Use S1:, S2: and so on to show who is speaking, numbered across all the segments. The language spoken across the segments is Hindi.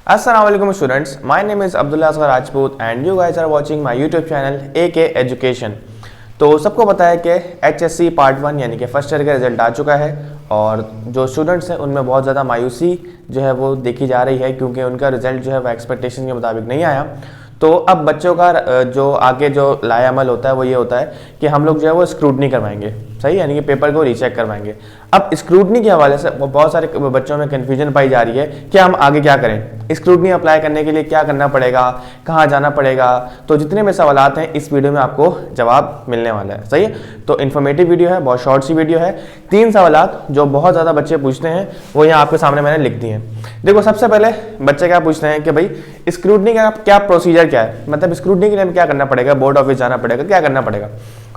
S1: Assalamualaikum students, my name is Abdullah Asghar Rajput and you guys are watching my YouTube channel AK Education। तो सबको पता है कि HSC पार्ट 1 यानी कि फर्स्ट ईयर का रिजल्ट आ चुका है और जो स्टूडेंट्स हैं उनमें बहुत ज़्यादा मायूसी जो है वो देखी जा रही है क्योंकि उनका रिजल्ट जो है वो एक्सपेक्टेशन के मुताबिक नहीं आया। तो अब बच्चों का जो आगे जो लाएअमल होता है वो ये होता है कि हम लोग जो है वो स्क्रूटनी करवाएंगे, सही, यानी कि पेपर को रीचेक करवाएंगे। अब स्क्रूटनी के हवाले से बहुत सारे बच्चों में कन्फ्यूजन पाई जा रही है कि हम आगे क्या करें, स्क्रूटनी अप्लाई करने के लिए क्या करना पड़ेगा, कहाँ जाना पड़ेगा। तो जितने भी सवालात हैं इस वीडियो में आपको जवाब मिलने वाला है, सही है। तो इन्फॉर्मेटिव वीडियो है, बहुत शॉर्ट सी वीडियो है। 3 सवालात जो बहुत ज़्यादा बच्चे पूछते हैं वो यहाँ आपके सामने मैंने लिख दिए हैं। देखो, सबसे पहले बच्चे क्या पूछते हैं कि भाई स्क्रूटनी का क्या प्रोसीजर क्या है, मतलब स्क्रूटनी के लिए हमें क्या करना पड़ेगा, बोर्ड ऑफिस जाना पड़ेगा, क्या करना पड़ेगा।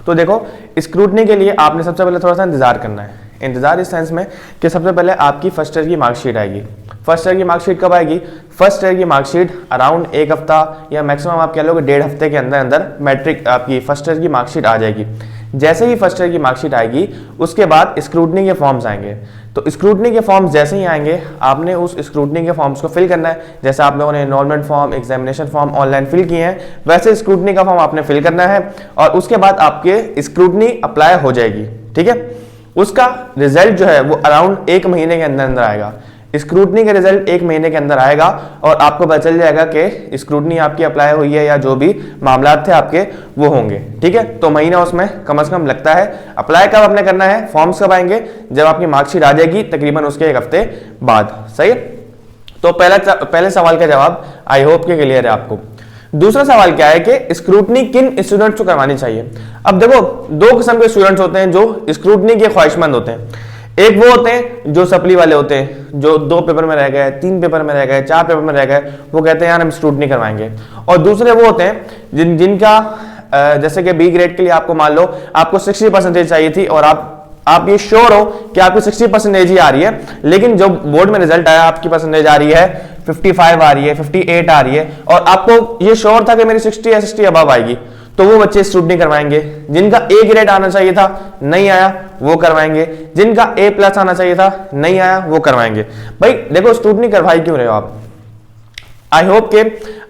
S1: तो देखो, स्क्रूटनी के लिए आपने सबसे पहले थोड़ा सा इंतजार करना है। इंतजार इस सेंस में कि सबसे पहले आपकी फर्स्ट ईयर की मार्कशीट आएगी। फर्स्ट ईयर की मार्कशीट कब आएगी? फर्स्ट ईयर की मार्कशीट अराउंड 1 हफ्ता या मैक्सिमम आप कह लो 1.5 हफ्ते के अंदर अंदर मैट्रिक आपकी फर्स्ट ईयर की मार्कशीट आ जाएगी। जैसे ही फर्स्ट ईयर की मार्कशीट आएगी उसके बाद स्क्रूटनी के फॉर्म्स आएंगे। तो स्क्रूटनी के फॉर्म्स जैसे ही आएंगे आपने उस स्क्रूटनी के फॉर्म्स को फिल करना है। जैसे आप लोगों ने enrolment form, examination form online fill किए हैं, वैसे स्क्रूटनी का फॉर्म आपने फिल करना है और उसके बाद आपके स्क्रूटनी अप्लाई हो जाएगी, ठीक है। उसका रिजल्ट जो है वो अराउंड 1 महीने के अंदर अंदर आएगा। स्क्रूटनी का रिजल्ट 1 महीने के अंदर आएगा और आपको पता चल जाएगा कि स्क्रूटनी आपकी अप्लाई हुई है या जो भी मामला थे आपके वो होंगे, ठीक है। तो महीना उसमें कम से कम लगता है। अप्लाई कब आपने करना है, फॉर्म्स कब आएंगे, जब आपकी मार्कशीट आ जाएगी तकरीबन उसके 1 हफ्ते बाद, सही है। तो पहले सवाल का जवाब आई होप के क्लियर है आपको। दूसरा सवाल क्या है कि स्क्रूटनी किन स्टूडेंट्स को करवानी चाहिए। अब देखो, 2 किस्म के स्टूडेंट्स होते हैं जो स्क्रूटनी के ख्वाहिशमंद होते हैं। एक वो होते हैं जो सप्ली वाले होते हैं, जो 2 पेपर में रह गए, 3 पेपर में रह गए, 4 पेपर में रह गए, वो कहते हैं यार हम स्क्रूटनी करवाएंगे। और दूसरे वो होते हैं जिनका जैसे कि बी ग्रेड के लिए आपको मान लो आपको 60% चाहिए थी और आप ये श्योर हो कि आपकी 60% ही आ रही है, लेकिन जो बोर्ड में रिजल्ट आया आपकी परसेंटेज आ रही है 55 आ रही है, 58 आ रही है और आपको ये श्योर था कि मेरी 60 या 60 अबव आएगी, तो वो बच्चे स्क्रूटनी करवाएंगे। जिनका ए ग्रेड आना चाहिए था नहीं आया वो करवाएंगे, जिनका A+ आना चाहिए था नहीं आया वो करवाएंगे। भाई देखो, स्क्रूटनी करवाई क्यों रहे हो आप? आई होप के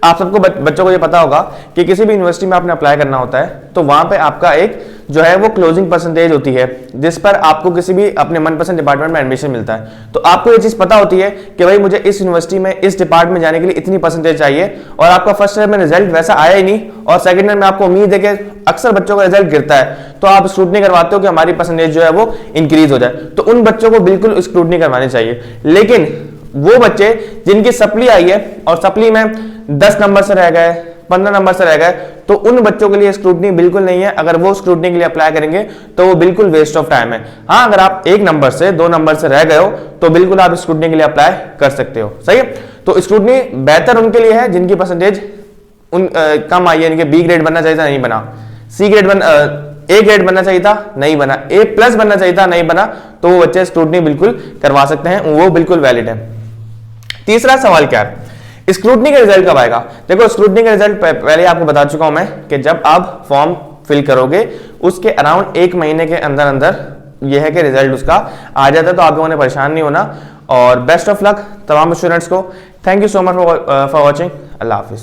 S1: आप सबको बच्चों को ये पता होगा कि किसी भी यूनिवर्सिटी में आपने अप्लाई करना होता है तो वहां पे आपका एक जो है वो क्लोजिंग परसेंटेज होती है जिस पर आपको किसी भी अपने मनपसंद डिपार्टमेंट में एडमिशन मिलता है। तो आपको ये चीज पता होती है कि भाई मुझे इस यूनिवर्सिटी में इस डिपार्टमेंट में जाने के लिए इतनी परसेंटेज चाहिए और आपका फर्स्ट ईयर में रिजल्ट वैसा आया ही नहीं और सेकंड ईयर में आपको उम्मीद है कि अक्सर बच्चों का रिजल्ट गिरता है तो आप स्क्रूटनी करवाते हो कि हमारी परसेंटेज जो है वो इंक्रीज हो जाए। तो उन बच्चों को बिल्कुल स्क्रूटनी करवानी चाहिए। लेकिन वो बच्चे जिनकी सप्ली आई है और सप्ली में 10 नंबर से रह गए, 15 नंबर से रह गए, तो उन बच्चों के लिए स्क्रूटनी बिल्कुल नहीं है। अगर वो स्क्रूटनी के लिए अप्लाई करेंगे तो वो बिल्कुल वेस्ट ऑफ टाइम है। हाँ, अगर आप 1 नंबर से 2 नंबर से रह गए हो तो बिल्कुल आप स्क्रूटनी के लिए अप्लाई कर सकते हो, सही है। तो स्क्रूटनी बेहतर उनके लिए है जिनकी परसेंटेज कम आई है, यानी कि बी ग्रेड बनना चाहिए था नहीं बना, सी ग्रेड ए ग्रेड बनना चाहिए था नहीं बना, A+ बनना चाहिए था नहीं बना, तो वो बच्चे स्क्रूटनी बिल्कुल करवा सकते हैं, वो बिल्कुल वैलिड है। तीसरा सवाल क्या है, स्क्रूटनी का रिजल्ट कब आएगा। देखो, स्क्रूटनी का रिजल्ट पहले आपको बता चुका हूं मैं कि जब आप फॉर्म फिल करोगे उसके अराउंड 1 महीने के अंदर अंदर यह है कि रिजल्ट उसका आ जाता है। तो आप लोगों ने परेशान नहीं होना और बेस्ट ऑफ लक तमाम स्टूडेंट्स को। Thank you so much for watching. Allah Hafiz.